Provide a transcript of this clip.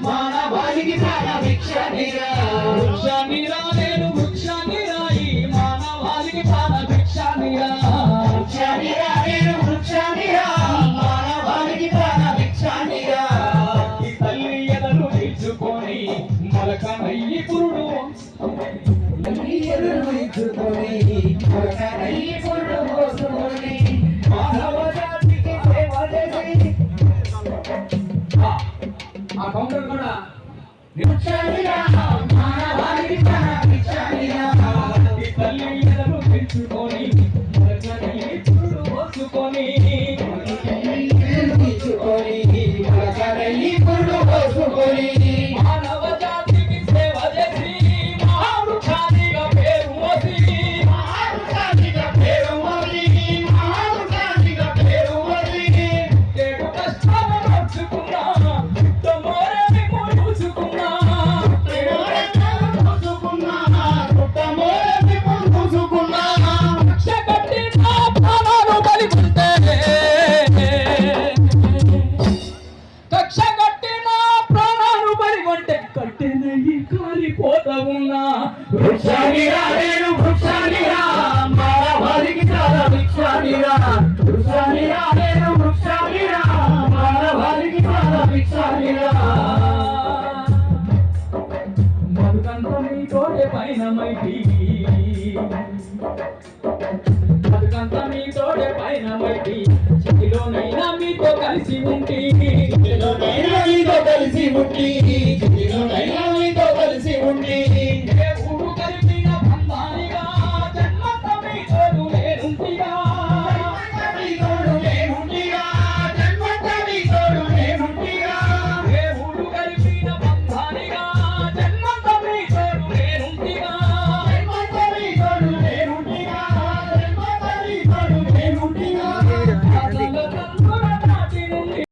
మానవాళికి ప్రాణ భిక్షనిరా వృక్షనిరా నేను వృక్షనిరా ఈ మానవాళికి ప్రాణ భిక్షనిరా వృక్షనిరా నేను వృక్షనిరా మానవాళికి ప్రాణ భిక్షనిరా ఈ తల్లి ఎదలు తీర్చుకొని మొలకనయ్యి పురుడు ఎదలు తీర్చుకొని మొలకనయ్యి పురుడు పోసుకొని మానవ జాతికి సేవ చేసి ఆ కౌంటర్ కూడా వృక్షనిరా మానవాళికి ప్రాణ భిక్షనిరా ఈ తల్లి ఎదలు తీర్చుకొని మొలకనయ్యి పురుడు పోసుకొని మానవ జాతికి సేవ చేసి మహావృక్షానిగా పేరు మోసి ఏడు కష్టాలు నడుచుకున్నా పుట్టమోరేమి మూసుకున్నా రక్ష కట్టి నా ప్రాణాలు బలికుంటే కక్ష కట్టి నా ప్రాణాలు బలిగొంటే కట్టెనయ్యి కాలిపోతా ఉన్నా వృక్షానిరా నేను వృక్షానిరా మానవాళికి చాలా భిక్షానిరా వృక్షానిరా నేను వృక్షానిరా మానవాళికి చాలా భిక్షానిరా బతుకంత మీ తోడే పైన మైటి బతుకంత మీ తోడే పైన మైటి చెవిలోనైనా మీతో కలిసి ఉంటి